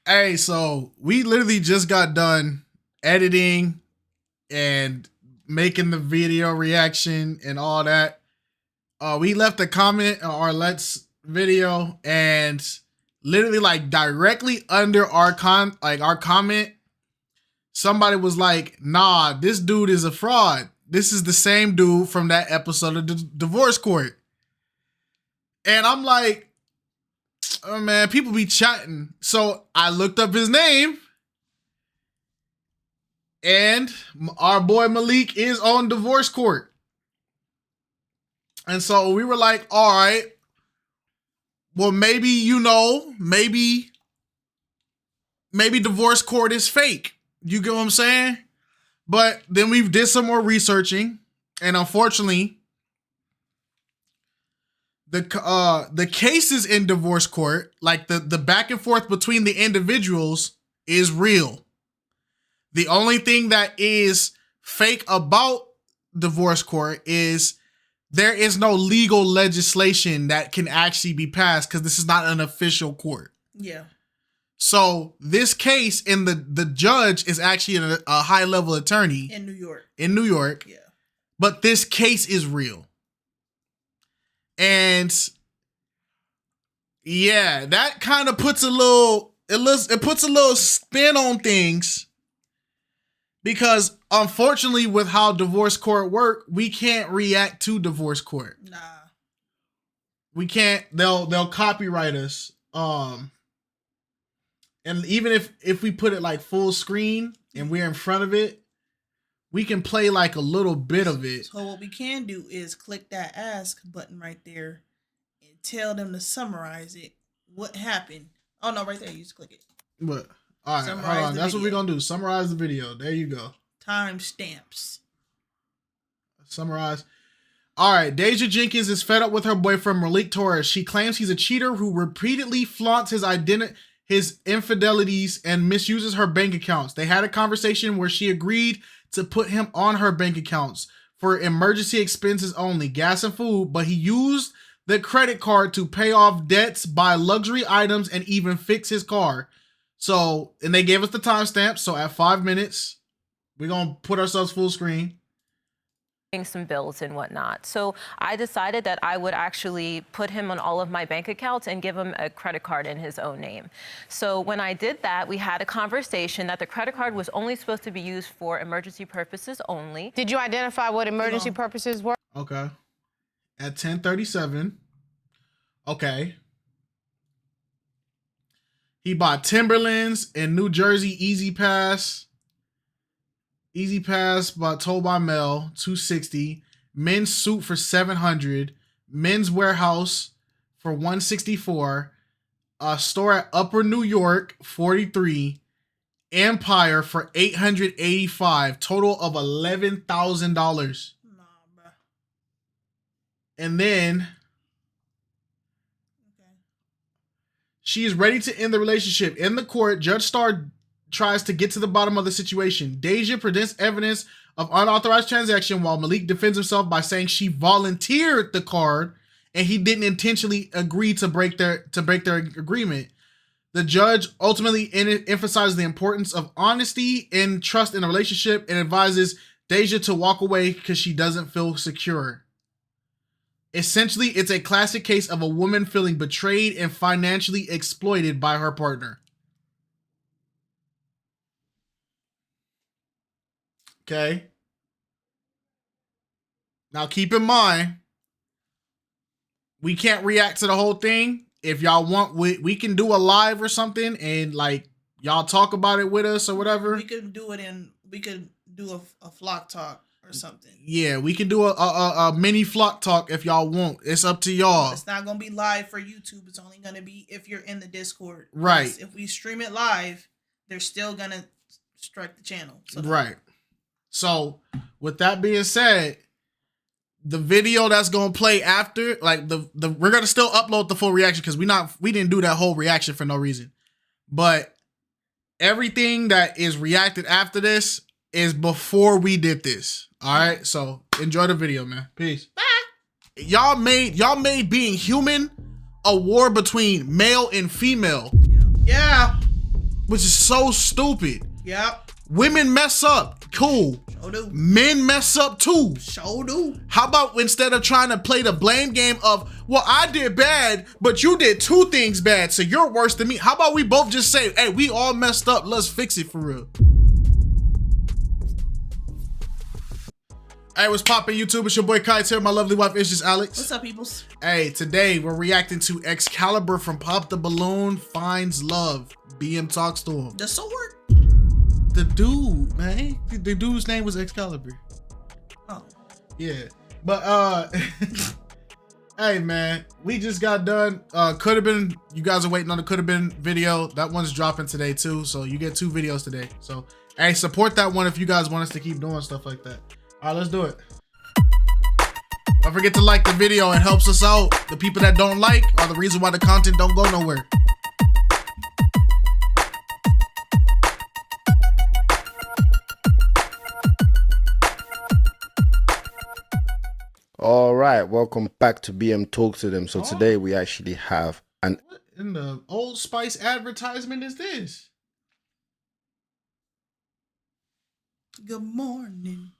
Hey, so we literally just got done editing and making the video reaction and all that. We left a comment on Arlette's video, and literally like directly under our comment, somebody was like, "Nah, this dude is a fraud. This is the same dude from that episode of the Divorce Court." And I'm like, oh man, people be chatting. So I looked up his name, and our boy Malik is on Divorce Court. And so we were like, all right, well, maybe, maybe Divorce Court is fake. You get what I'm saying? But then we did some more researching, and unfortunately, the cases in Divorce Court, like the back and forth between the individuals, is real. The only thing that is fake about Divorce Court is there is no legal legislation that can actually be passed because this is not an official court. Yeah. So this case, in the judge is actually a high level attorney in New York. In New York. Yeah. But this case is real. And yeah, that kind of puts it puts a little spin on things, because unfortunately with how Divorce Court work, we can't react to Divorce Court. Nah. We can't. They'll copyright us. And even if we put it like full screen and we're in front of it, we can play like a little bit of it. So what we can do is click that ask button right there and tell them to summarize it. What happened? Oh no, right there. You just click it. What? All right, hold on. That's what we're gonna do. Summarize the video. There you go. Time stamps. Summarize. All right. Deja Jenkins is fed up with her boyfriend Malik Torres. She claims he's a cheater who repeatedly flaunts his identity, his infidelities, and misuses her bank accounts. They had a conversation where she agreed to put him on her bank accounts for emergency expenses only, gas and food, but he used the credit card to pay off debts, buy luxury items, and even fix his car. So, and they gave us the timestamp. So at 5 minutes, we're going to put ourselves full screen. Some bills and whatnot. So I decided that I would actually put him on all of my bank accounts and give him a credit card in his own name. So when I did that, we had a conversation that the credit card was only supposed to be used for emergency purposes only. Did you identify what emergency purposes were? Okay. At 10:37. Okay. He bought Timberlands in New Jersey, Easy Pass. Easy Pass bought Told by Mail, $260. Men's suit for $700. Men's Warehouse for $164. A store at Upper New York, $43. Empire for $885. Total of $11,000. Nah, bro. And then she is ready to end the relationship. In the court, Judge Starr tries to get to the bottom of the situation. Deja presents evidence of unauthorized transaction while Malik defends himself by saying she volunteered the card and he didn't intentionally agree to break their agreement. The judge ultimately emphasizes the importance of honesty and trust in a relationship and advises Deja to walk away because she doesn't feel secure. Essentially, it's a classic case of a woman feeling betrayed and financially exploited by her partner. Okay. Now keep in mind, we can't react to the whole thing. If y'all want, we can do a live or something and like y'all talk about it with us or whatever. We could do a flock talk or something. Yeah, we can do a mini flock talk if y'all want. It's up to y'all. It's not gonna be live for YouTube. It's only gonna be if you're in the Discord. Right. Because if we stream it live, they're still gonna strike the channel. So right. So, with that being said, the video that's gonna play after, like we're gonna still upload the full reaction because we didn't do that whole reaction for no reason. But everything that is reacted after this is before we did this. All right. So enjoy the video, man. Peace. Bye. Y'all made being human a war between male and female. Yeah. which is so stupid. Yep. Women mess up, cool. Sure do. Men mess up too. Sure do. How about instead of trying to play the blame game of, well, I did bad, but you did 2 things bad, so you're worse than me. How about we both just say, hey, we all messed up, let's fix it for real. Hey, what's poppin' YouTube? It's your boy KiteZz here. My lovely wife is just Alex. What's up, peoples? Hey, today we're reacting to Excalibur from Pop the Balloon Finds Love. BM talks to him. The sword? The dude, man. The dude's name was Excalibur. Oh. Yeah. But hey man, we just got done. Could have been, you guys are waiting on the could have been video. That one's dropping today too. So you get 2 videos today. So hey, support that one if you guys want us to keep doing stuff like that. All right, let's do it. Don't forget to like the video, it helps us out. The people that don't like are the reason why the content don't go nowhere. All right, welcome back to BM Talk to Them. So today we actually have an... What in the Old Spice advertisement is this? Good morning.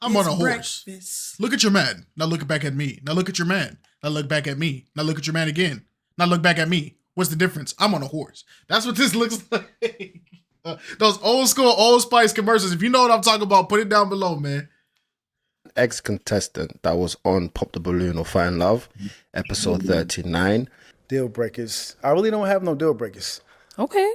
I'm It's on a horse. breakfast. Look at your man. Now look back at me. Now look at your man. Now look back at me. Now look at your man again. Now look back at me. What's the difference? I'm on a horse. That's what this looks like. Those old school Old Spice commercials. If you know what I'm talking about, put it down below, man. Ex-contestant that was on Pop the Balloon or Find Love, episode 39. Deal breakers. I really don't have no deal breakers. Okay.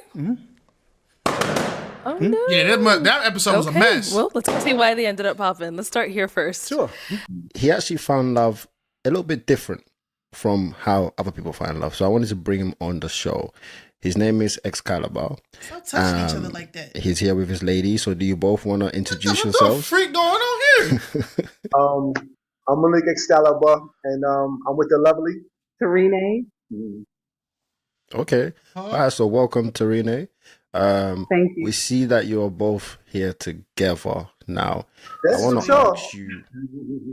Oh, no. Yeah, that episode was a mess. Well, let's see why they ended up popping. Let's start here first. Sure. He actually found love a little bit different from how other people find love. So I wanted to bring him on the show. His name is Excalibur. Stop touching each other like that. He's here with his lady. So do you both want to introduce What the yourselves? freak going on here? I'm Malik Excalibur, and I'm with the lovely Serene. Okay. All right, so welcome, Tarine. Thank you. We see that you're both here together now. That's I want for to sure. ask you.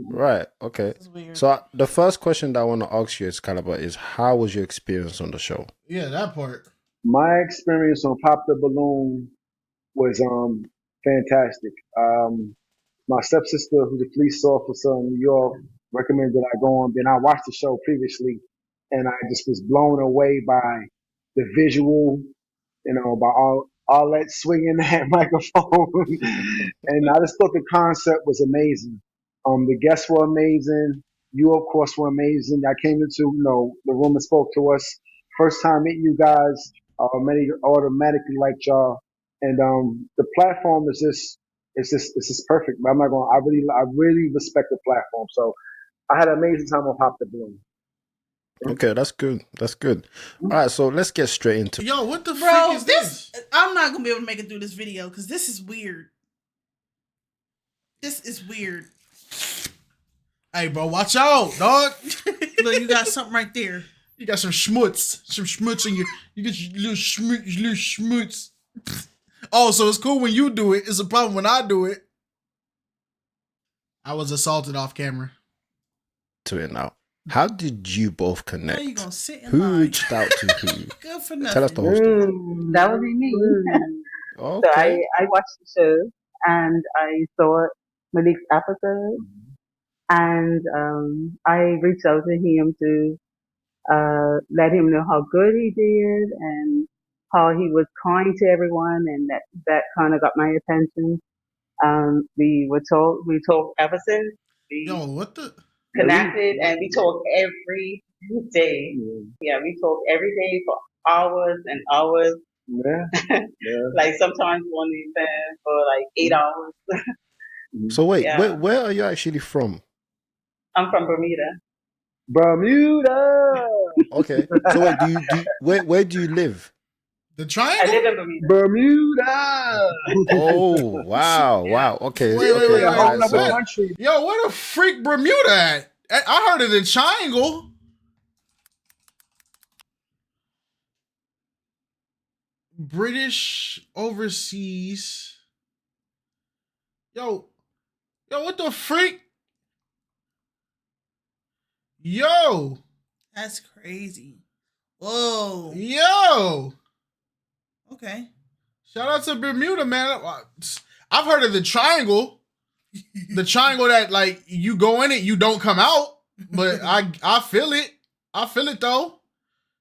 Right, okay. This is weird. So the first question that I want to ask you, Excalibur, is how was your experience on the show? Yeah, that part. My experience on Pop the Balloon was fantastic. My stepsister, who's a police officer in New York, recommended I go on. Then I watched the show previously, and I just was blown away by the visual, by Arlette swinging that microphone, and I just thought the concept was amazing. The guests were amazing. You, of course, were amazing. I came into the room and spoke to us. First time meeting you guys, many automatically liked y'all, and the platform is just perfect. But I'm not going. I really respect the platform. So I had an amazing time on Pop the Balloon. Okay, that's good. That's good. All right, so let's get straight into it. Yo, what the Bro, freak is this? I'm not going to be able to make it through this video because this is weird. This is weird. Hey, bro, watch out, dog. Look, you got something right there. You got some schmutz in you. You get your little schmutz. Oh, so it's cool when you do it. It's a problem when I do it. I was assaulted off camera. To it now. How did you both How connect? you going to sit in Who line? reached out to who? Good for nothing. Tell us the whole story. That would be me. Okay. So I watched the show and I saw Malik's episode, and I reached out to him to let him know how good he did and how he was kind to everyone, and that kind of got my attention. We talked ever since. We Yo, what the? connected, and we talk every day. Yeah, we talk every day for hours and hours. Yeah. Like sometimes we only spend for like 8 hours. So wait, Yeah. where are you actually from? I'm from Bermuda. Bermuda. Okay. So where do you live? The I triangle? live in Bermuda. Bermuda. Oh, wow. Okay. Wait, okay. wait, A all whole right, other so- country. Yo, where the freak Bermuda at? I heard of the triangle. British overseas. Yo, what the freak? Yo, That's crazy. Whoa. yo. Okay. Shout out to Bermuda, man. I've heard of the triangle. The triangle that like you go in it, you don't come out. But I feel it. I feel it though.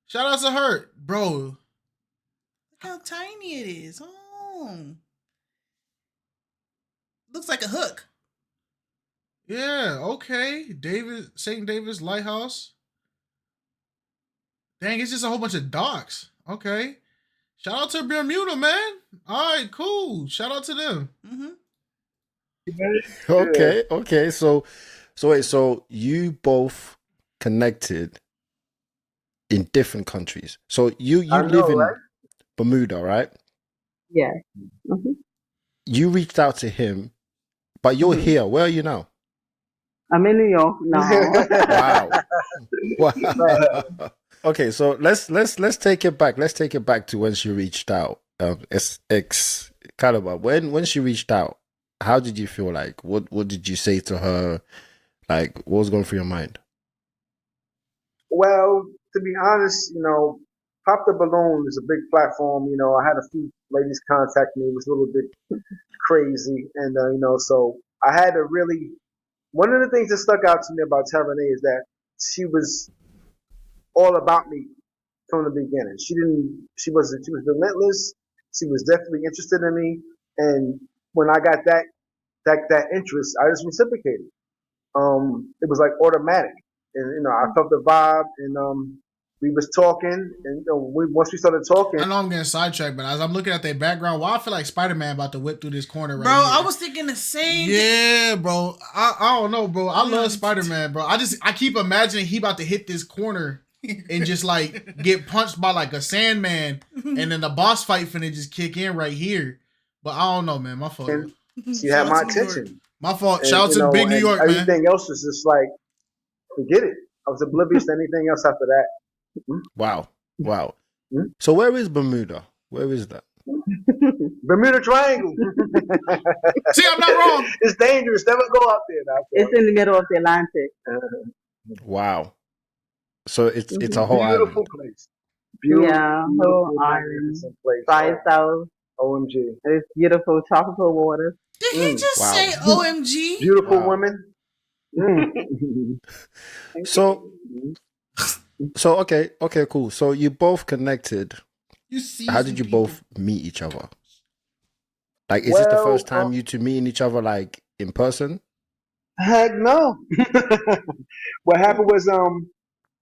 Shout out to her, bro. Look how tiny it is. Oh. Looks like a hook. Yeah, okay. St. David's Lighthouse. Dang, it's just a whole bunch of docks. Okay. Shout out to Bermuda, man. All right, cool. Shout out to them. Mm-hmm. Okay. So wait, so you both connected in different countries. So you live in Bermuda, right? Yeah. Mm-hmm. You reached out to him, but you're here. Where are you now? I'm in New York now. Wow. Okay, so let's take it back. Let's take it back to when she reached out. Excalibur. When she reached out, how did you feel? Like, what did you say to her? Like, what was going through your mind? Well, to be honest, Pop the Balloon is a big platform. I had a few ladies contact me. It was a little bit crazy, and so I had to really. One of the things that stuck out to me about Tavernet is that she was all about me from the beginning. She was relentless. She was definitely interested in me. And when I got that interest, I just reciprocated. It was like automatic. And, I felt the vibe and, we was talking and once we started talking. I know I'm getting sidetracked, but as I'm looking at their background, why I feel like Spider-Man about to whip through this corner right Bro, here. I was thinking the same. Yeah, bro. I don't know, bro. I love Spider-Man, bro. I keep imagining he about to hit this corner and just like get punched by like a Sandman, and then the boss fight finna just kick in right here. But I don't know, man. My fault. She had my attention. My fault. Shout out to big New York, man. Everything else was just like, forget it. I was oblivious to anything else after that. Wow. So where is Bermuda? Where is that? Bermuda Triangle. See, I'm not wrong. It's dangerous. Never go out there now. It's in the middle of the Atlantic. Wow. So it's a whole beautiful island. Place. Beautiful, whole island. By itself. OMG. It's beautiful tropical water. Did he just say OMG? Beautiful women. So okay, cool. So you both connected. How did you people. both meet each other? Like, is this the first time you two meeting each other like in person? Heck no. What happened was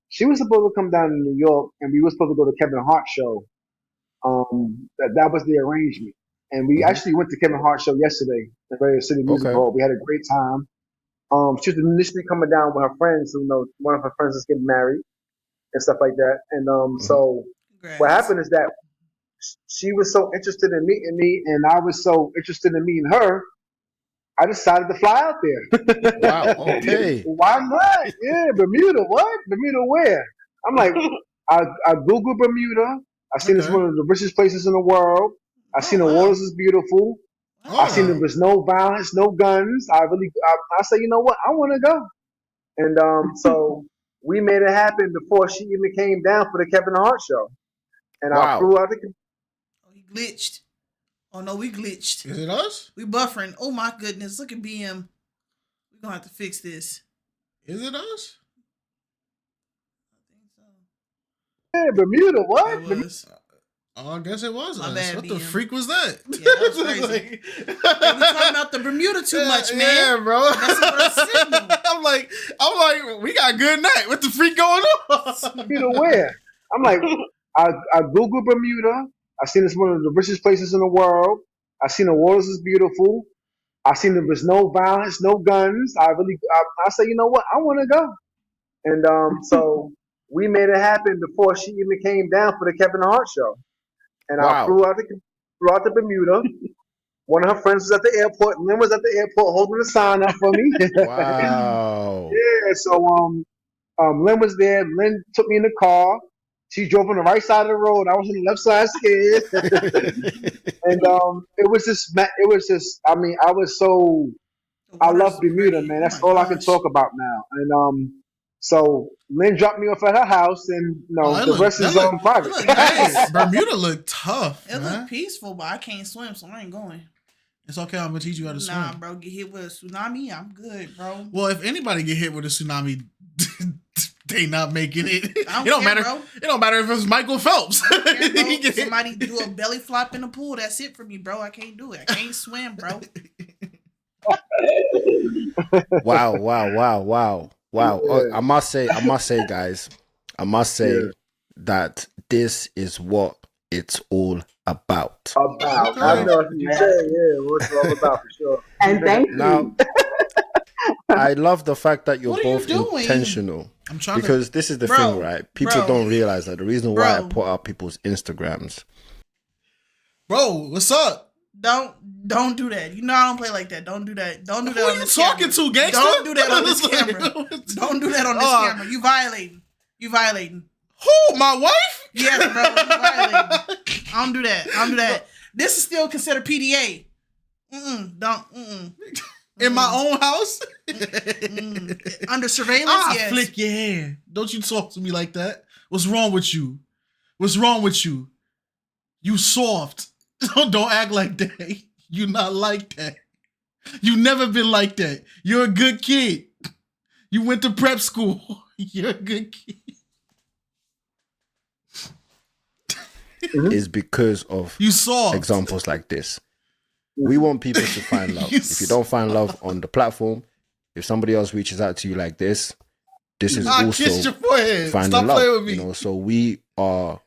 she was supposed to come down to New York and we were supposed to go to Kevin Hart's show. That was the arrangement. And we actually went to Kevin Hart's show yesterday at Radio City Music Hall. We had a great time. She was initially coming down with her friends, one of her friends is getting married and stuff like that. And so what happened is that she was so interested in meeting me and I was so interested in meeting her, I decided to fly out there. Wow, okay. Why not? Yeah, Bermuda. What? Bermuda where? I'm like, I Googled Bermuda. I seen it's one of the richest places in the world. I seen the waters is beautiful. I seen there was no violence, no guns. I said, you know what? I want to go. And so we made it happen before she even came down for the Kevin Hart show. And I flew out the. Oh, he glitched. Oh no, we glitched. Is it us? We buffering. Oh my goodness! Look at BM. We're gonna have to fix this. Is it us? I think so. Yeah, Bermuda. What? Oh, I guess it was My us. bad, What BM. the freak was that? Yeah, that was crazy. We talking about the Bermuda too much, man. Yeah, bro. I'm like, we got a good night. What the freak going on? Bermuda where? I'm like, I Googled Bermuda. I seen it's one of the richest places in the world. I seen the waters is beautiful. I seen there was no violence, no guns. I said, you know what? I want to go. And so we made it happen before she even came down for the Kevin Hart show. And I flew out to Bermuda. One of her friends was at the airport. Lynn was at the airport holding the sign up for me. Wow. Yeah. So Lynn was there. Lynn took me in the car. She drove on the right side of the road. I was on the left side scared. And it was just. I mean, I was so. I love Bermuda, man. That's all I can talk about now. And So Lynn dropped me off at her house, and the rest is private. It look nice. Bermuda look tough. It look peaceful, but I can't swim, so I ain't going. It's okay. I'm gonna teach you how to swim. Nah, bro, get hit with a tsunami, I'm good, bro. Well, if anybody get hit with a tsunami, they not making it. It don't care, matter. Bro. It don't matter if it's Michael Phelps. Care, somebody do a belly flop in the pool. That's it for me, bro. I can't do it. I can't swim, bro. Wow. Oh, I must say, guys, that this is what it's all about. I know what you say. Yeah, what's it all about for sure. And thank you. Now, I love the fact that you're What are both you doing? intentional. I'm trying Because this is the thing, right? People don't realize that the reason why I put up people's Instagrams. Bro, what's up? Don't do that. You know I don't play like that. Don't do that. Don't do that. Who on you this talking camera. to, gangster? Don't do that on this camera. Don't do that on this camera. You violating. You violating. Who? My wife? Yes, bro. You violating. I don't do that. I don't do that. This is still considered PDA. Don't. In my own house? Under surveillance? I'll yes. flick your hand. Don't you talk to me like that. What's wrong with you? What's wrong with you? You soft. Don't act like that. You not like that. You never been like that. You're a good kid. You went to prep school. You're a good kid. Is because of you saw examples like this. We want people to find love. If you don't find love on the platform, if somebody else reaches out to you like this is also finding Stop love. Playing with me. You know, so we are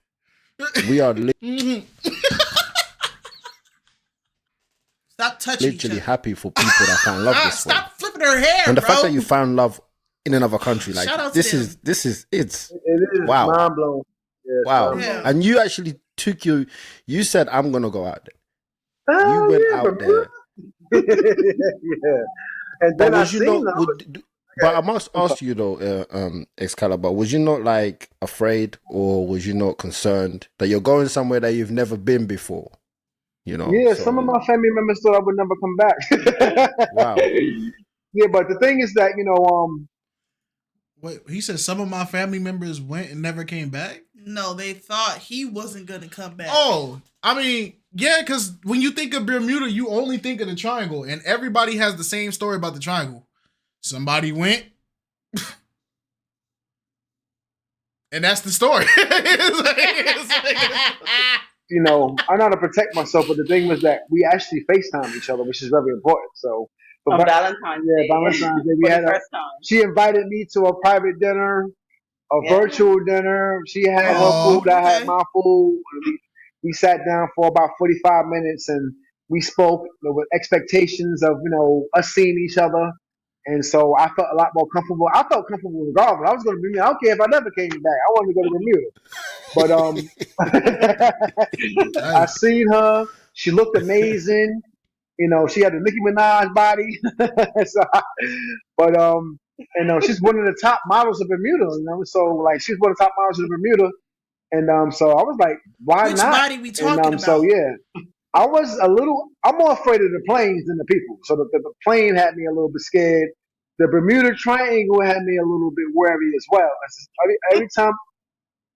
Stop touching literally happy for people that find love this way. Stop flipping her hair, And the bro. fact that you found love in another country, like Shout out this to is it's It is wow. mind blowing. Yeah, Wow. Yeah. And you actually took you said I'm gonna go out there. Oh, You went yeah, out there. Yeah. And then But I was you seen not but I must ask you though, Excalibur, was you not like afraid or was you not concerned that you're going somewhere that you've never been before? You know? Yeah, so- some of my family members thought I would never come back. Wow. Yeah, but the thing is that, Wait, he said some of my family members went and never came back? No, they thought he wasn't going to come back. Oh, I mean, yeah, because when you think of Bermuda, you only think of the triangle, and everybody has the same story about the triangle. Somebody went, and that's the story. I know how to protect myself, but the thing was that we actually FaceTime each other, which is very important. So, On Valentine's Day. Valentine's Day, we For had the first time. she invited me to a private dinner, a virtual dinner. She had her Oh, food, I had my food. We sat down for about 45 minutes and we spoke with expectations of, us seeing each other. And so I felt a lot more comfortable. I felt comfortable regardless. I was going to be me. I don't care if I never came back. I wanted to go to Bermuda. But I seen her. She looked amazing. She had a Nicki Minaj body. She's one of the top models of Bermuda. So like she's one of the top models of Bermuda. And so I was like, why Which not? body we talking about? So yeah. I'm more afraid of the planes than the people. So the plane had me a little bit scared. The Bermuda Triangle had me a little bit wary as well. Every time,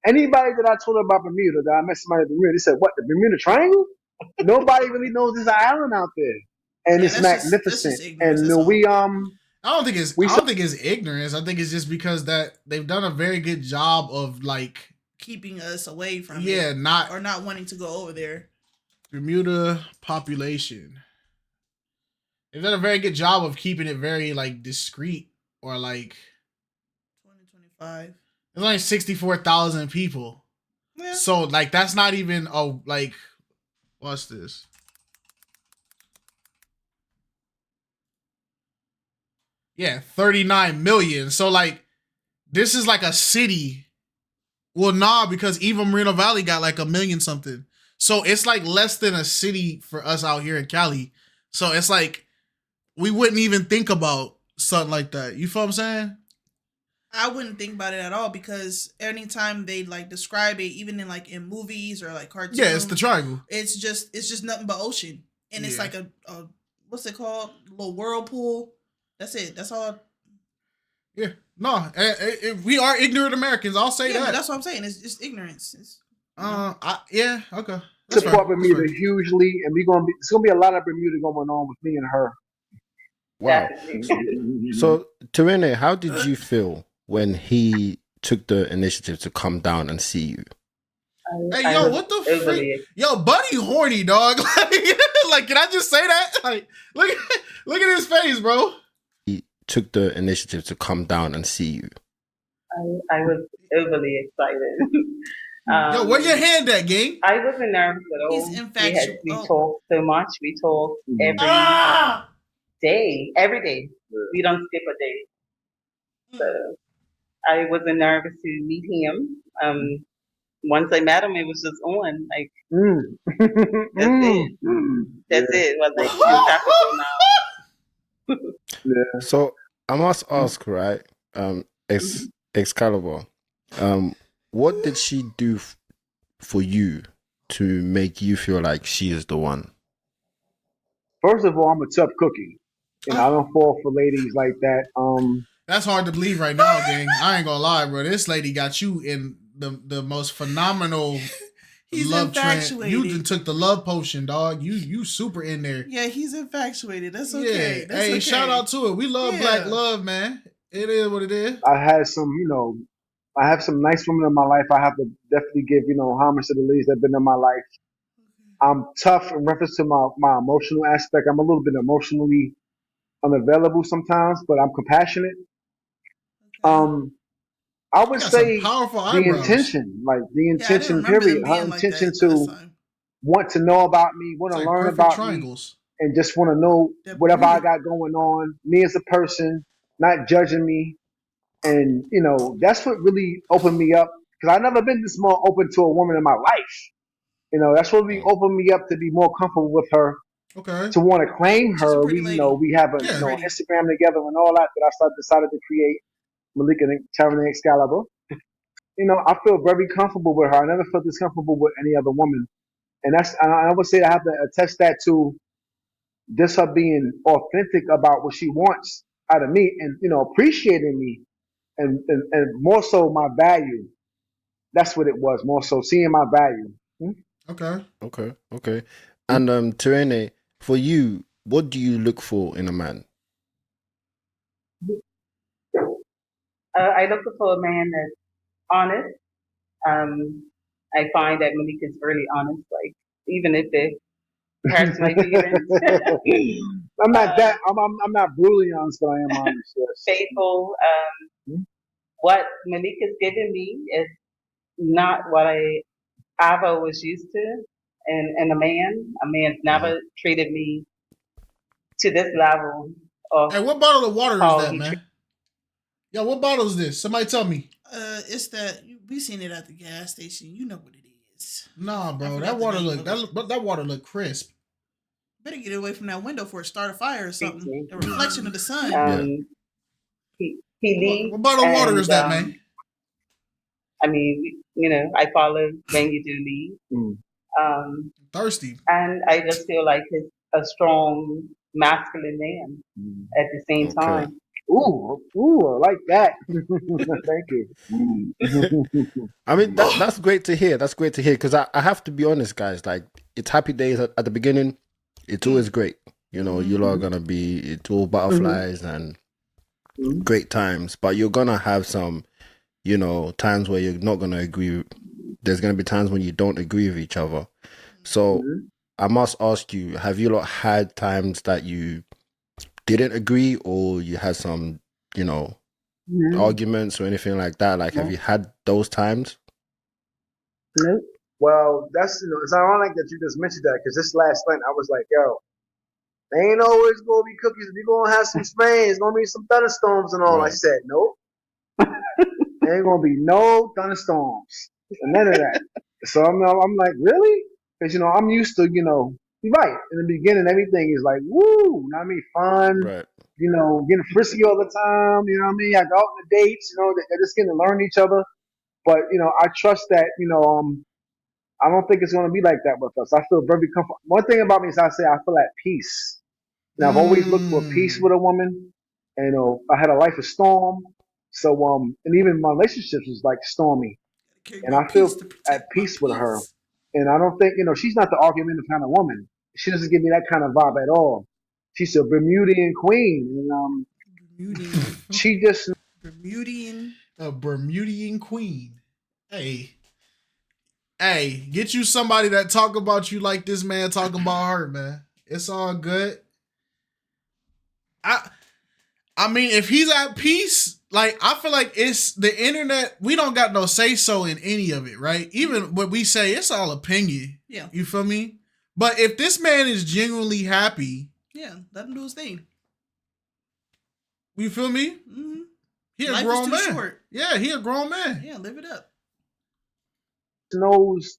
anybody that I told about Bermuda, that I met somebody at Bermuda, they said, what, the Bermuda Triangle? Nobody really knows there's an island out there. And it's magnificent. I don't think it's ignorance. I think it's just because that they've done a very good job of like keeping us away from it. Not wanting to go over there. Bermuda population. They've done a very good job of keeping it very like discreet or like 2025. There's only 64,000 people. Yeah. So like that's not even what's this? Yeah, 39 million. So like this is like a city. Well, nah, because even Moreno Valley got like 1 million something. So it's like less than a city for us out here in Cali. So it's like we wouldn't even think about something like that. You feel what I'm saying? I wouldn't think about it at all because anytime they like describe it, even in movies or like cartoons, yeah, it's the triangle. It's just nothing but ocean, and it's like a what's it called? A little whirlpool. That's it. That's all. Yeah, no, we are ignorant Americans. I'll say Yeah, but that. that's what I'm saying. It's just ignorance. Yeah, okay. That's Support fair. Bermuda hugely, and it's gonna be a lot of Bermuda going on with me and her. Wow. Definitely. So, Terene, how did you feel when he took the initiative to come down and see you? Hey, I yo, was what the overly freak? Yo, Buddy horny, dog. Like, can I just say that? Like, look at his face, bro. He took the initiative to come down and see you. I was overly excited. Yo, where your hand at, gang? I wasn't nervous at all. He's infatuated. We talked so much. We talked every day. Every day. We don't skip a day. So I wasn't nervous to meet him. Once I met him, it was just on. Like that's it. That's it. Well, like we're now. Yeah. So I must ask, right? Excalibur, what did she do for you to make you feel like she is the one? First of all, I'm a tough cookie, and I don't fall for ladies like that. That's hard to believe right now, gang. I ain't gonna lie, bro. This lady got you in the most phenomenal He's love infatuated. trend. You just took the love potion, dog. You super in there. Yeah, he's infatuated. That's okay. Yeah. That's Hey, okay. shout out to it. We love black love, man. It is what it is. I had some, I have some nice women in my life. I have to definitely give, homage to the ladies that have been in my life. I'm tough in reference to my emotional aspect. I'm a little bit emotionally unavailable sometimes, but I'm compassionate. I would say the intention, period. Her intention to want to know about me, want to learn about me, and just want to know whatever I got going on, me as a person, not judging me. And, that's what really opened me up, because I've never been this more open to a woman in my life. That's what really opened me up to be more comfortable with her. Okay. To want to claim her. We have Instagram together and all that I decided to create Malika and Tyranny Excalibur. I feel very comfortable with her. I never felt this comfortable with any other woman. And I would say I have to attest that to just her being authentic about what she wants out of me, and, appreciating me, and more so my value. That's what it was, more so seeing my value. Okay. And Terene, for you, what do you look for in a man? I look for a man that's honest. I find that Malik is really honest. Like, even if it hurts my feelings. I'm not that. I'm not brutally honest, but I am honest. Yes. Faithful. What Malik has given me is not what I've always used to. And a man's never treated me to this level of. Hey, what bottle of water is that, man? Yo, what bottle is this? Somebody tell me. It's that we seen it at the gas station. You know what it is. Nah, bro, that water look crisp. Better get away from that window before it start a fire or something. The reflection of the sun. He leaves. What bottle of water is that, man? I mean, I follow when you do leave. Thirsty. And I just feel like he's a strong, masculine man at the same time. Ooh, I like that. Thank you. I mean, that's great to hear. That's great to hear, because I have to be honest, guys. Like, it's happy days at the beginning. It's always great. You lot are gonna be, it's all butterflies and great times. But you're gonna have some, times where you're not gonna agree. There's gonna be times when you don't agree with each other. So I must ask you: have you lot had times that you didn't agree, or you had some, arguments or anything like that? Like, have you had those times? No. Well, that's, it's ironic that you just mentioned that, because this last night I was like, yo, they ain't always gonna be cookies. We're gonna have some sprains. It's gonna be some thunderstorms and all. Right. I said, nope. There ain't gonna be no thunderstorms. None of that. So I'm like, really? Because, I'm used to, you're right. In the beginning, everything is like, woo, fun. Right. Getting frisky all the time. You know what I mean? I go out on the dates, they're just getting to learn each other. But, I trust that, I don't think it's going to be like that with us. I feel very comfortable. One thing about me is I feel at peace. Now, I've always looked for peace with a woman. And, I had a life of storm. So and even my relationships was like stormy, Carry and my I feel peace to at protect my peace with her. peace. And I don't think she's not the argumentative kind of woman. She doesn't give me that kind of vibe at all. She's a Bermudian queen, and Bermudian. she just Bermudian. A Bermudian queen. Hey, get you somebody that talk about you like this man talking about her, man. It's all good. I mean, if he's at peace, like I feel like it's the internet. We don't got no say so in any of it, right? Even what we say, it's all opinion. Yeah. You feel me? But if this man is genuinely happy, Yeah, let him do his thing. you feel me? Mm-hmm. He a Life grown is too man. short. Yeah, he a grown man. Yeah, live it up. knows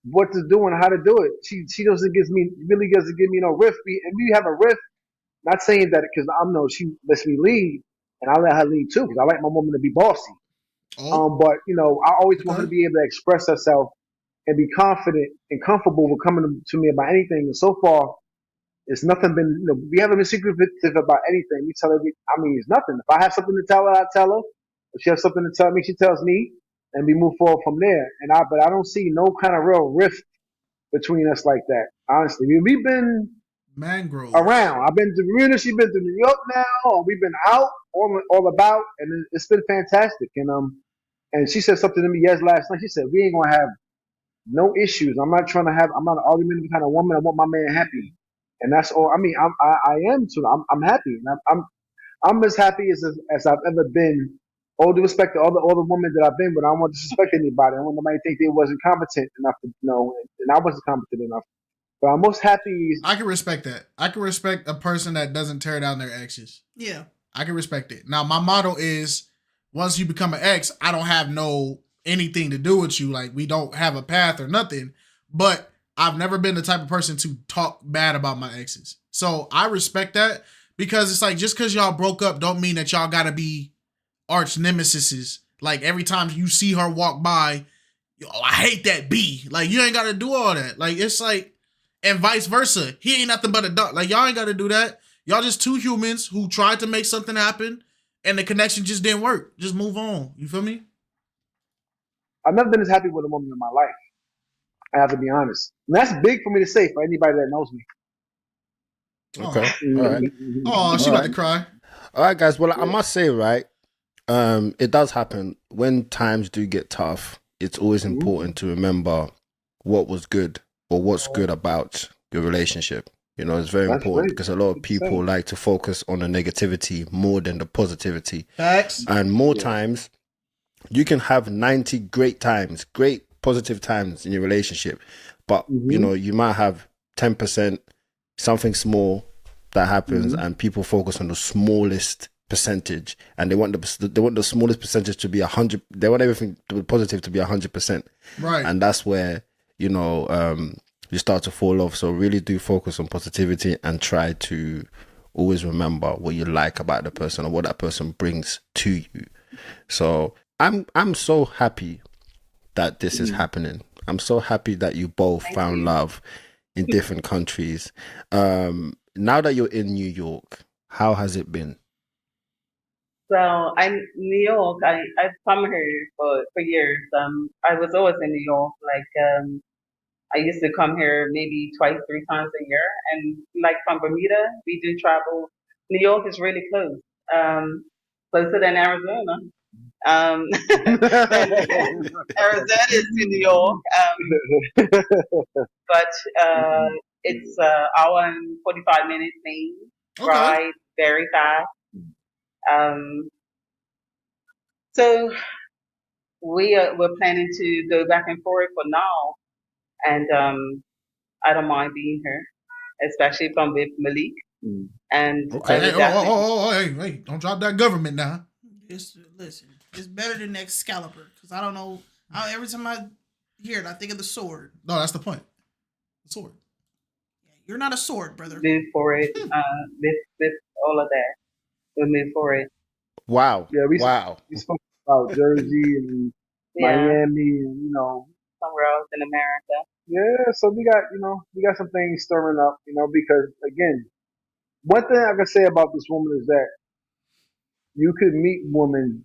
what to do and how to do it. She doesn't give me no riff. And we have a riff. Not saying that because she lets me lead, and I let her lead too because I like my woman to be bossy. But I always want her to be able to express herself and be confident and comfortable with coming to me about anything. And so far, it's nothing been. We haven't been secretive about anything. We tell her. It's nothing. If I have something to tell her, I tell her. If she has something to tell me, she tells me, and we move forward from there. But I don't see no kind of real rift between us like that. Honestly, we've been mangrove around. I've been to Bermuda. She's been to New York now. We've been out all about, and it's been fantastic. And she said something to me last night. She said we ain't gonna have no issues. I'm not an argumentative kind of woman. I want my man happy, and that's all. I am too. I'm happy, and I'm as happy as I've ever been. All due respect to all the women that I've been with, I don't want to disrespect anybody. I want nobody to think they wasn't competent enough to know, and I wasn't competent enough. But I'm most happy. I can respect that. I can respect a person that doesn't tear down their exes. Yeah. I can respect it. Now, my motto is once you become an ex, I don't have anything to do with you. Like, we don't have a path or nothing. But I've never been the type of person to talk bad about my exes. So I respect that because it's like just because y'all broke up don't mean that y'all got to be arch nemesises. Like, every time you see her walk by, I hate that B. Like, you ain't got to do all that. Like, it's like, and vice versa. He ain't nothing but a dog. Like, y'all ain't got to do that. Y'all just two humans who tried to make something happen and the connection just didn't work. Just move on. You feel me? I've never been as happy with a woman in my life. I have to be honest. And that's big for me to say for anybody that knows me. Okay. All right. Oh, she about to cry. All right, guys. Well, I must say, right, it does happen. When times do get tough, it's always important to remember what was good or what's good about your relationship. It's very important because a lot of people like to focus on the negativity more than the positivity. Facts. And more times, you can have 90 great positive times in your relationship, but you might have 10% something small that happens, and people focus on the smallest percentage, and they want the smallest percentage to be 100. They want everything to be positive to be 100%. Right. And that's where you start to fall off. So really do focus on positivity and try to always remember what you like about the person or what that person brings to you. So I'm so happy that this is happening. I'm so happy that you both found love in different countries. Now that you're in New York, how has it been? So I'm New York. I've come here for years. I was always in New York. I used to come here maybe 2-3 times a year. And like from Bermuda, we do travel. New York is really close, closer than Arizona. Arizona is to New York, but it's hour and 45 minutes thing. Ride very fast. So we're planning to go back and forth for now. And I don't mind being here, especially if I'm with Malik. And hey, don't drop that government now. Listen, it's better than Excalibur because I don't know. Every time I hear it, I think of the sword. No, that's the point. The sword. Yeah, you're not a sword, brother. Move for it. With all of that, we'll move for it. Wow. Yeah, we spoke about Jersey and Miami and somewhere else in America. Yeah, so we got some things stirring up, because again, one thing I can say about this woman is that you could meet women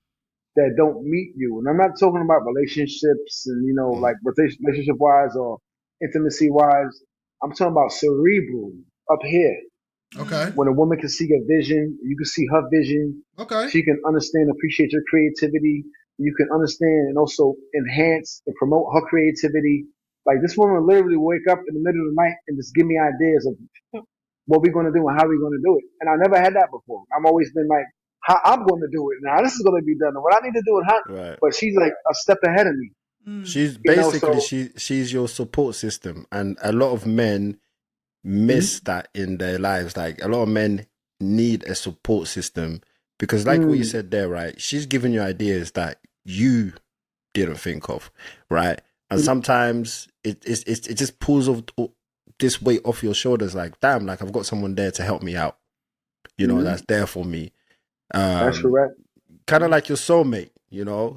that don't meet you. And I'm not talking about relationships and, like relationship wise or intimacy wise. I'm talking about cerebral up here. Okay. When a woman can see your vision, you can see her vision. Okay. She can understand, appreciate your creativity. You can understand and also enhance and promote her creativity. Like this woman literally wake up in the middle of the night and just give me ideas of what we're going to do and how we're going to do it. And I never had that before. I've always been like, how I'm going to do it. Now this is going to be done. And what I need to do and how. Right. But she's like a step ahead of me. She's basically she's your support system, and a lot of men miss that in their lives. Like a lot of men need a support system because, like what you said there, right? She's giving you ideas that you didn't think of, right? And sometimes it just pulls off this weight off your shoulders. Like, damn, like I've got someone there to help me out. That's there for me. That's correct. Kind of like your soulmate,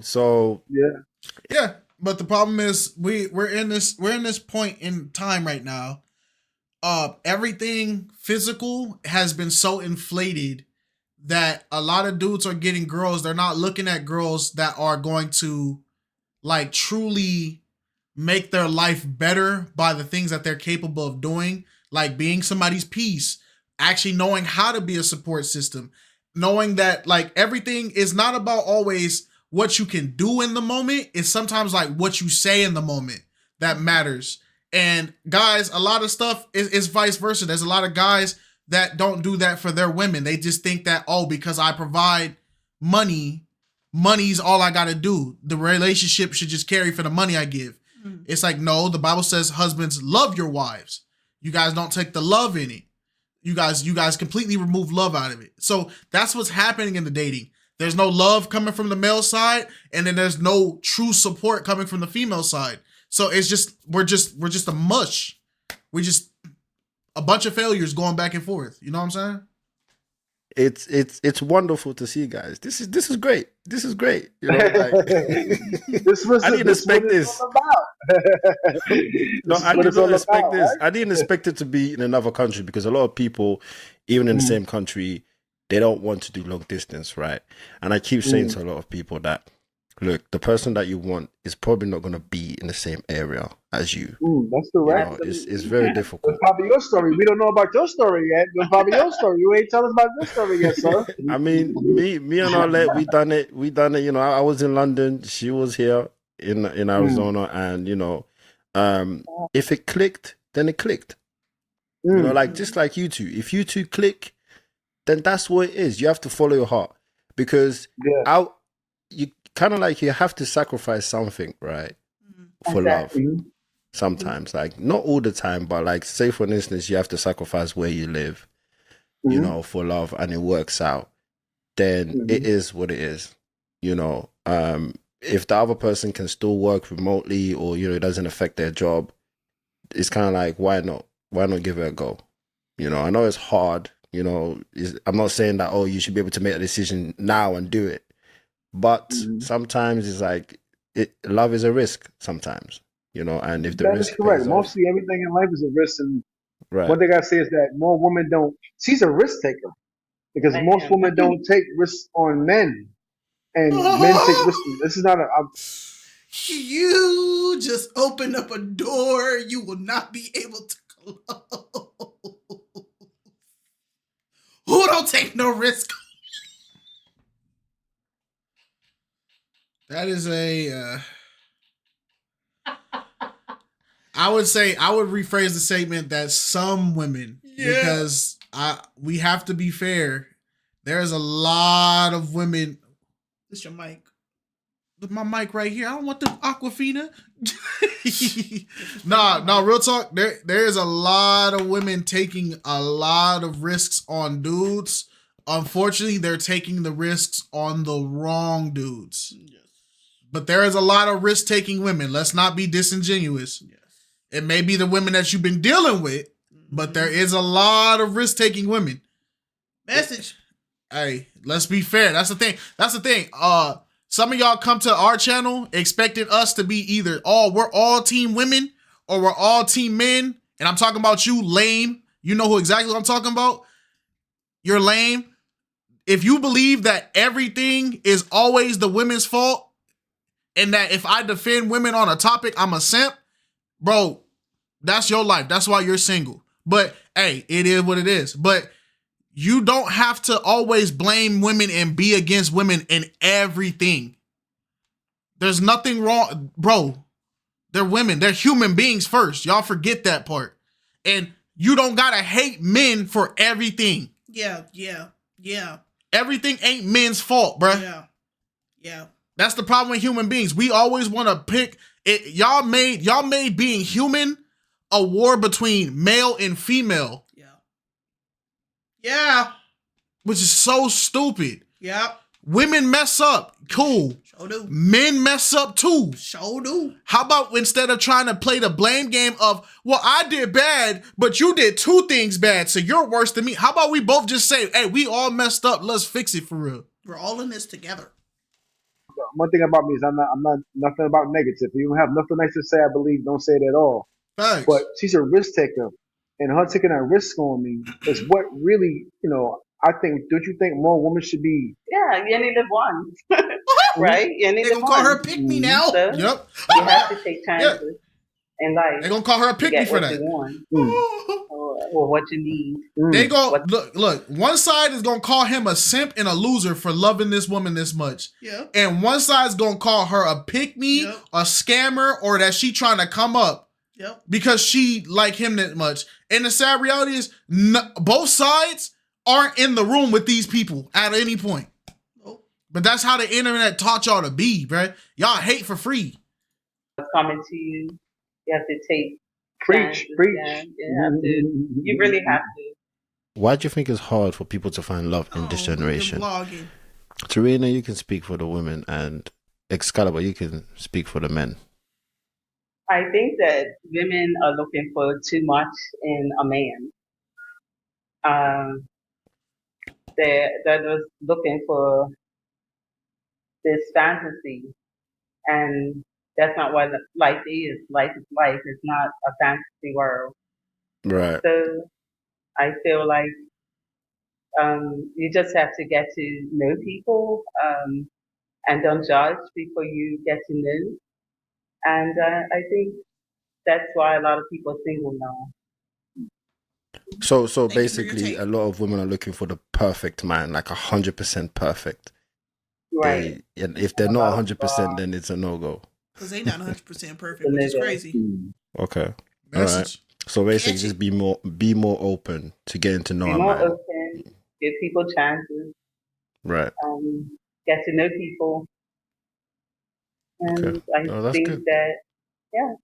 So yeah. But the problem is we're in this point in time right now. Everything physical has been so inflated that a lot of dudes are getting girls. They're not looking at girls that are going to like truly make their life better by the things that they're capable of doing, like being somebody's piece, actually knowing how to be a support system, knowing that like everything is not about always what you can do in the moment. It's sometimes like what you say in the moment that matters. And guys, a lot of stuff is vice versa. There's a lot of guys that don't do that for their women. They just think that, because I provide money's all I got to do. The relationship should just carry for the money I give. It's like, no, the Bible says husbands love your wives. You guys don't take the love in it. You guys completely remove love out of it. So that's what's happening in the dating. There's no love coming from the male side, and then there's no true support coming from the female side. So it's just we're just a mush. We just a bunch of failures going back and forth. You know what I'm saying? It's wonderful to see, guys. This is great. This is great. Like, I didn't expect this. No, I didn't expect this. I didn't expect it to be in another country because a lot of people, even in the same country, they don't want to do long distance, right? And I keep saying to a lot of people that, look, the person that you want is probably not going to be in the same area as you. That's correct. It's very difficult. That's probably your story. We don't know about your story yet. That's probably your story. You ain't tell us about your story yet, sir. I mean, me and Arlette, we done it. I was in London. She was here in Arizona, and if it clicked, then it clicked. Like just like you two. If you two click, then that's what it is. You have to follow your heart because you kind of like you have to sacrifice something, right? For love. Sometimes, like not all the time, but like say for instance, you have to sacrifice where you live, for love, and it works out. Then it is what it is. If the other person can still work remotely or it doesn't affect their job, it's kind of like why not give it a go? I know it's hard. I'm not saying that you should be able to make a decision now and do it. But sometimes it's like love is a risk sometimes, and if the that risk is correct. pays Mostly off, everything in life is a risk, and right. what they gotta say is that more women don't. She's a risk taker because most women don't take risks on men, and men take risks. This is not a. You just opened up a door you will not be able to close. Who don't take no risk? That is I would rephrase the statement that some women, because we have to be fair. There's a lot of women. This your mic. With my mic right here. I don't want the Aquafina. No, real talk. There is a lot of women taking a lot of risks on dudes. Unfortunately, they're taking the risks on the wrong dudes. Yes. But there is a lot of risk-taking women. Let's not be disingenuous. Yes. It may be the women that you've been dealing with, but there is a lot of risk-taking women. Message. Hey, let's be fair. That's the thing. Some of y'all come to our channel expecting us to be either we're all team women or we're all team men. And I'm talking about you, lame. You know who exactly what I'm talking about? You're lame. if you believe that everything is always the women's fault, and that if I defend women on a topic, I'm a simp, bro, that's your life. That's why you're single. But hey, it is what it is. But you don't have to always blame women and be against women in everything. There's nothing wrong, bro. They're women. They're human beings first. Y'all forget that part. And you don't gotta hate men for everything. Yeah. Everything ain't men's fault, bruh. Yeah. That's the problem with human beings. We always want to pick it. Y'all made being human a war between male and female. Yeah. Which is so stupid. Yep. Women mess up. Cool. Sure do. Men mess up too. Sure do. How about instead of trying to play the blame game of, well, I did bad, but you did 2 things bad, so you're worse than me. How about we both just say, hey, we all messed up. Let's fix it for real. We're all in this together. One thing about me is I'm not nothing about negative. If you don't have nothing nice to say, I believe, don't say it at all. Thanks. But she's a risk taker, and her taking that risk on me is what really, I think. Don't you think more women should be? Yeah, you only live once, right? You only They live gonna call her once. pick me now. So Yep. you have to take chances in life. They're gonna call her a pick me get for what that. you want or what you need. They go look. One side is gonna call him a simp and a loser for loving this woman this much. Yeah. And one side's gonna call her a pick me, a scammer, or that she trying to come up because she like him that much. And the sad reality is, both sides aren't in the room with these people at any point. Nope. But that's how the internet taught y'all to be, bruh. Y'all hate for free. Coming to you, you have to take. Preach. Yeah, you really have to. Why do you think it's hard for people to find love in this generation? Tarina, you can speak for the women, and Excalibur, you can speak for the men. I think that women are looking for too much in a man. They're just looking for this fantasy, and that's not what life is. Life is life. It's not a fantasy world. Right. So I feel like you just have to get to know people and don't judge before you get to know. And I think that's why a lot of people are single now. So basically, a lot of women are looking for the perfect man, like 100% perfect. Right. And if they're not 100%, then it's a no-go. Because they not 100% perfect, which is crazy. Okay. Message. All right. So basically, just be more open to getting to know a man. Be more open. Give people chances. Right. Get to know people. And Okay. I think good. that, yeah.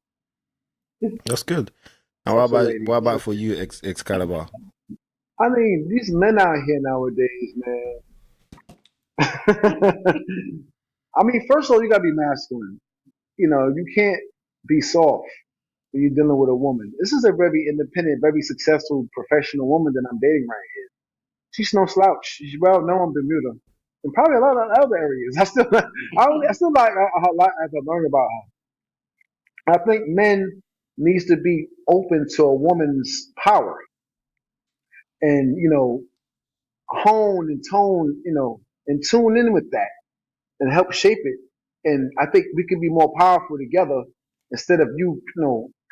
That's good. And what about for you, Excalibur? I mean, these men out here nowadays, man. I mean, first of all, you gotta be masculine. You can't be soft when you're dealing with a woman. This is a very independent, very successful, professional woman that I'm dating right here. She's no slouch. She's well known in Bermuda, and probably a lot of other areas. I still like a lot as I learned about her. I think men needs to be open to a woman's power, and hone and tone, and tune in with that and help shape it. And I think we can be more powerful together instead of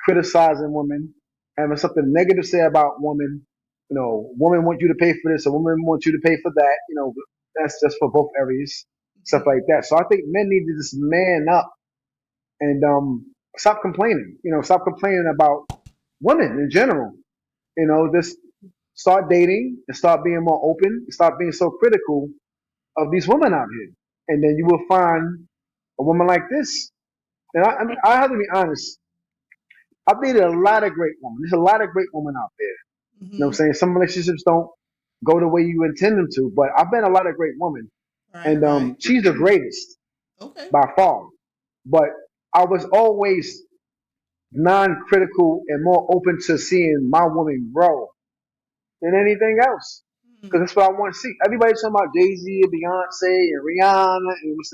criticizing women, having something negative to say about women. Women want you to pay for this, a woman wants you to pay for that. That's just for both areas, stuff like that. So I think men need to just man up and stop complaining. Stop complaining about women in general. Just start dating and start being more open, and stop being so critical of these women out here. And then you will find a woman like this. And I have to be honest. I've dated a lot of great women. There's a lot of great women out there. You know what I'm saying? Some relationships don't go the way you intend them to, but I've met a lot of great women. And she's the greatest by far. But I was always non-critical and more open to seeing my woman grow than anything else. Because that's what I want to see. Everybody's talking about Jay-Z and Beyonce and Rihanna and what's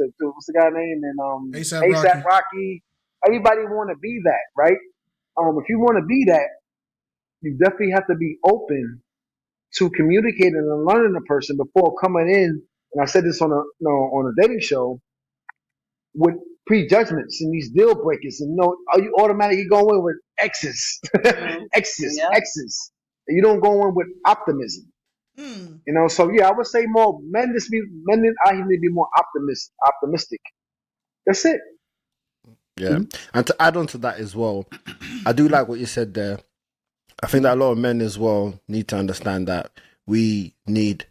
the guy name? And A$AP Rocky. Everybody want to be that, right? If you want to be that, you definitely have to be open to communicating and learning a person before coming in. And I said this on a dating show with prejudgments and these deal breakers, and are you automatically going in with X's, X's, X's? And you don't go in with optimism. So yeah, I would say more men. Men I need to be more optimistic. That's it. Yeah, and to add on to that as well, I do like what you said there. I think that a lot of men as well need to understand that we need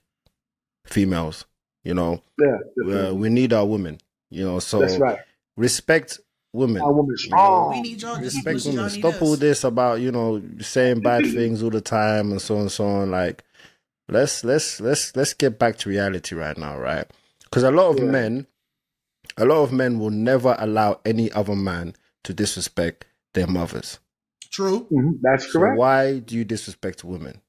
females. We need our women. So that's right. Respect women. Our women strong. We need y'all. Respect women. Stop all this about saying bad things all the time and so on. Like, let's get back to reality right now, right? Because a lot of men will never allow any other man to disrespect their mothers. True. That's correct. So why do you disrespect women?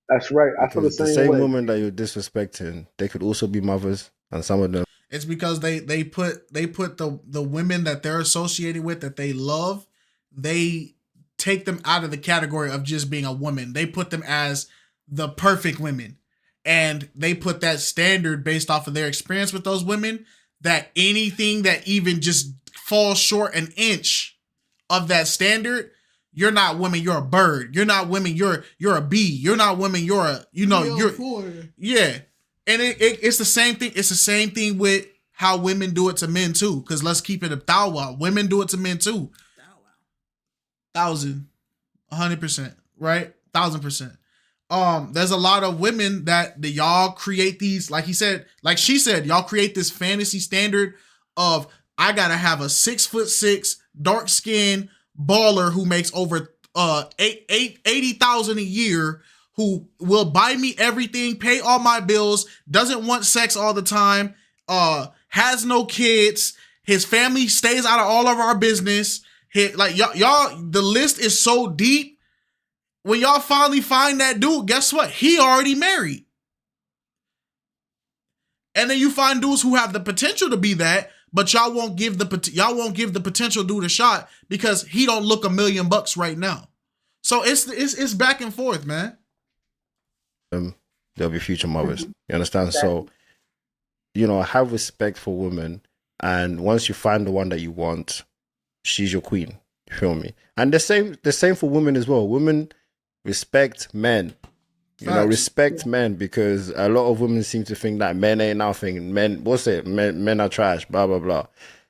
That's right. I feel the same way. Women that you're disrespecting, they could also be mothers, and some of them. It's because they put the women that they're associated with, that they love, they take them out of the category of just being a woman. They put them as the perfect women, and they put that standard based off of their experience with those women, that anything that even just falls short an inch of that standard, you're not woman, you're a bird. You're not woman, you're a bee. You're not woman, you're a yeah. And it's the same thing. It's the same thing with how women do it to men too. Because let's keep it a thou wow. Women do it to men too. 100%, right? 1000%. There's a lot of women that y'all create these, like she said, y'all create this fantasy standard of, I gotta have a 6'6", dark skinned baller who makes over 80,000 a year, who will buy me everything, pay all my bills, doesn't want sex all the time, has no kids, his family stays out of all of our business. Y'all, the list is so deep. When y'all finally find that dude, guess what? He already married. And then you find dudes who have the potential to be that, but y'all won't give the potential dude a shot because he don't look $1 million right now. So it's back and forth, man. There'll be future mothers. You understand? So, have respect for women, and once you find the one that you want, she's your queen. You feel me? And the same for women as well. Women respect men. Respect men, because a lot of women seem to think that men ain't nothing. Men are trash, blah, blah, blah.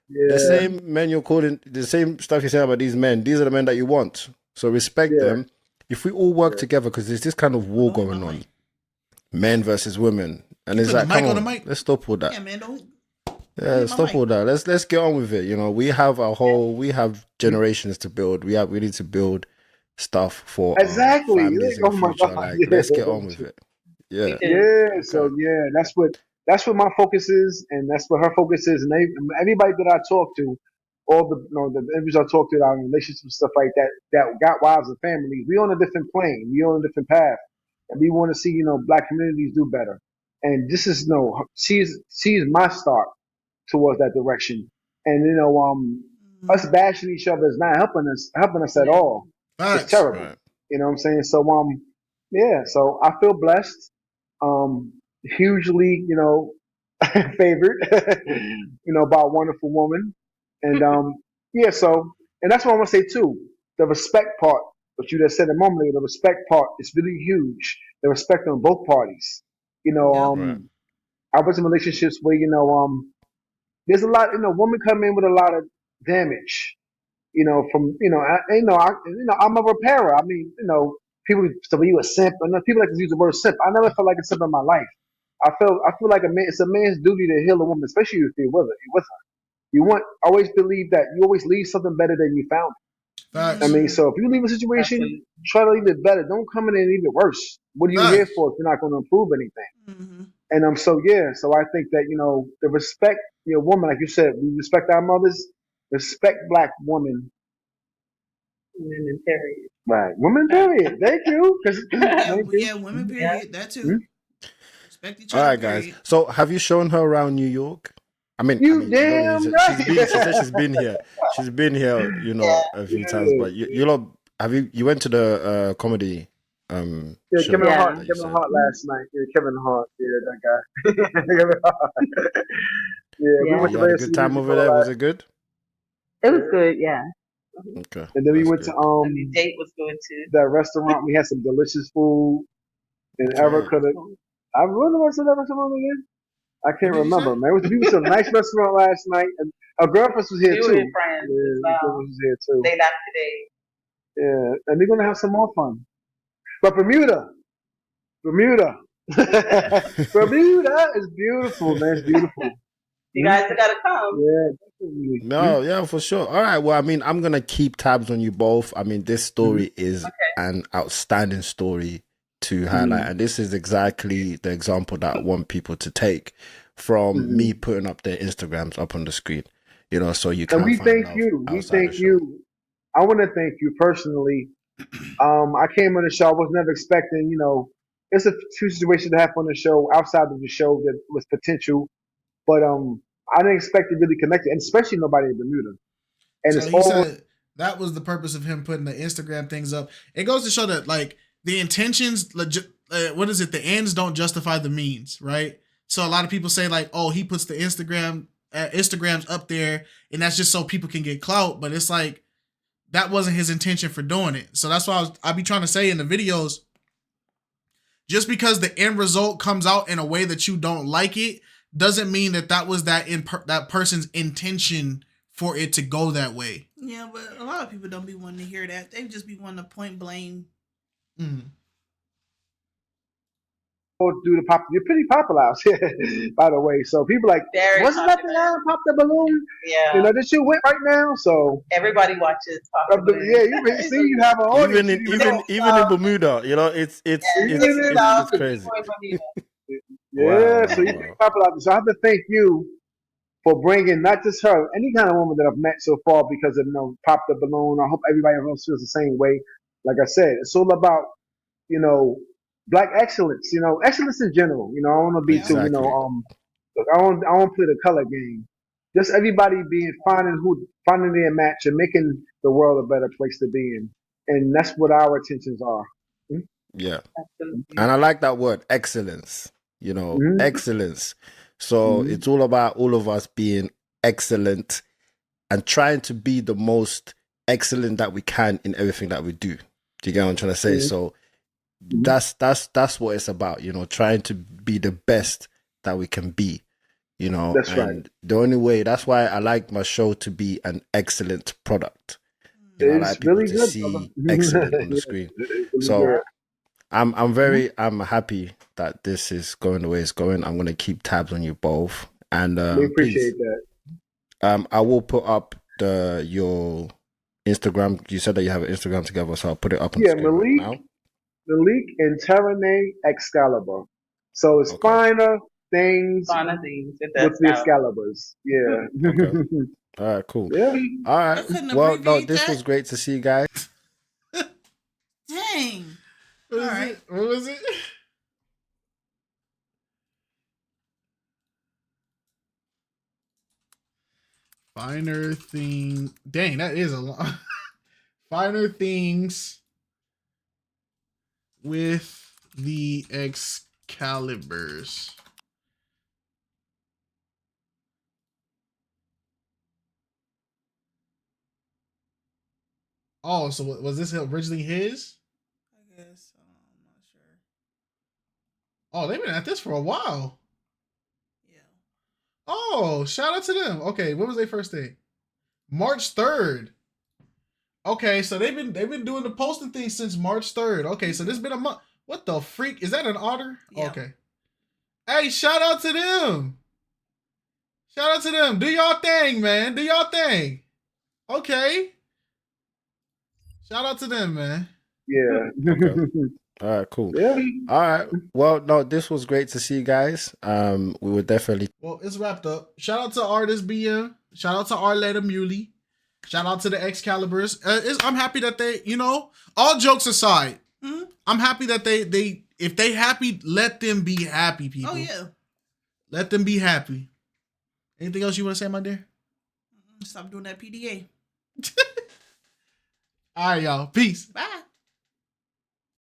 Yeah. The same men you're calling, the same stuff you say about these men, these are the men that you want. So respect them. If we all work together, because there's this kind of war going on, men versus women. And it's like, come on, let's stop all that. Yeah, man, don't. Yeah, stop all that. Let's get on with it. We have generations to build. We need to build stuff for exactly. Families in the future. Like, let's get on with it. Yeah. Yeah. So yeah, that's what my focus is, and that's what her focus is. And everybody that I talk to, all the the individuals I talk to, our relationships and stuff like that got wives and families. We on a different plane. We on a different path, and we want to see Black communities do better. And this is she's my start towards that direction. And us bashing each other is not helping us at all. It's terrible. Right. You know what I'm saying? So yeah, so I feel blessed, hugely, favored, by a wonderful woman. And yeah, so, and that's what I want to say too. The respect part, what you just said a moment ago, the respect part is really huge. The respect on both parties. Right. I was in relationships where, there's a lot, women come in with a lot of damage. From I'm a repairer. I mean, people say you a simp, and people like to use the word simp. I never felt like a simp in my life. I feel like it's a man's duty to heal a woman, especially if you're with her. You always believe that you always leave something better than you found it. Facts. I mean, so if you leave a situation, try to leave it better. Don't come in and leave it worse. What are you here for if you're not going to improve anything? Mm-hmm. And so I think that the respect your woman, like you said, we respect our mothers. Respect Black women. Women, period. Right. Women, period. Thank you. Yeah, women, period. That too. Mm-hmm. Respect each other. All right, guys. So have you shown her around New York? I mean, damn right. She said she's been here. She's been here, a few times. But you went to the comedy Yeah, show Kevin Yeah. Hart. that you Kevin said. Hart last night. Yeah, Kevin Hart. Yeah, that guy. Kevin Hart. Yeah, we Yeah. went You to had a Vegas good to time over there. Was it good? It was good, yeah. Okay, and then we that's went to good. And the date was good too. that restaurant. We had some delicious food. And Okay. Erica, I really went to that restaurant again. I can't What did you remember, say? man. We went to a nice restaurant last night, and our girlfriend was here We were too. with friends Yeah, as my well. girlfriend was here too. They left today. Yeah, and they're gonna have some more fun. But Bermuda, Bermuda is beautiful, man. It's beautiful. You guys gotta come. Yeah, definitely. No, yeah, for sure. All right. Well, I mean, I'm gonna keep tabs on you both. I mean, this story is an outstanding story to highlight, and this is exactly the example that I want people to take from me putting up their Instagrams up on the screen. You know, so you can. And we find thank love you. We outside thank the show. you. I want to thank you personally. I came on the show. I was never expecting, it's a few situations that happened on the show outside of the show that was potential, but I didn't expect to really connect it, and especially nobody in Bermuda. And So it's he all said that was the purpose of him putting the Instagram things up. It goes to show that like the intentions, what is it? The ends don't justify the means, right? So a lot of people say like, oh, he puts the Instagrams up there, and that's just so people can get clout. But it's like that wasn't his intention for doing it. So that's why I be trying to say in the videos, just because the end result comes out in a way that you don't like it, doesn't mean that was that person's intention for it to go that way. Yeah, but a lot of people don't be wanting to hear that. They just be wanting to point blame. do the pop. You're pretty popular out here, by the way. So people like, Very wasn't nothing popular. now? Pop the balloon. Yeah. This shit went right now. So Everybody watches Pop the Balloon. yeah, you have an audience. Even in Bermuda, it's crazy. Yeah, so Wow. you're pretty popular out there. So I have to thank you for bringing not just her, any kind of woman that I've met so far because of Pop the Balloon. I hope everybody else feels the same way. Like I said, it's all about Black excellence. Excellence in general. I don't want to be too. Exactly. Look, I don't play the color game. Just everybody finding their match and making the world a better place to be in, and that's what our intentions are. Yeah, and I like that word, excellence. Excellence. So it's all about all of us being excellent and trying to be the most excellent that we can in everything that we do. Do you get what I'm trying to say? So that's what it's about. Trying to be the best that we can be. That's and right. The only way, that's why I like my show to be an excellent product. I It's like people really to good, see brother. excellent on the screen. It's really So good. I'm happy that this is going the way it's going. I'm gonna keep tabs on you both, and We appreciate please, that. I will put up your Instagram. You said that you have an Instagram together, so I'll put it up on the screen right now. Malik and Terrane Excalibur. So it's Okay. finer things Finer things with with the Excaliburs. Yeah. Okay. All right, cool. Yeah. All I right. couldn't Well, no, abbreviate this that. was great to see you guys. Dang. What is All right. it? What was it? Finer thing. Dang, that is a lot. Finer things with the Excaliburs. Oh, so was this originally his? I guess. I'm not sure. Oh, they've been at this for a while. Yeah. Oh, shout out to them. Okay, when was their first day? March 3rd. Okay, so they've been doing the posting thing since March 3rd. Okay, so this been a month. What the freak? Is that an otter? Yeah. Okay. Hey, shout out to them. Shout out to them. Do y'all thing, man. Do y'all thing. Okay. Shout out to them, man. Yeah. Okay. All right, cool. Yeah. All right. Well, no, this was great to see you guys. We will definitely. Well, it's wrapped up. Shout out to Artist BM. Shout out to Arlette Amulis. Shout out to the Excaliburs. I'm happy that they, all jokes aside, I'm happy that they if they happy, let them be happy, people. Oh yeah. Let them be happy. Anything else you want to say, my dear? Stop doing that PDA. All right, y'all. Peace. Bye.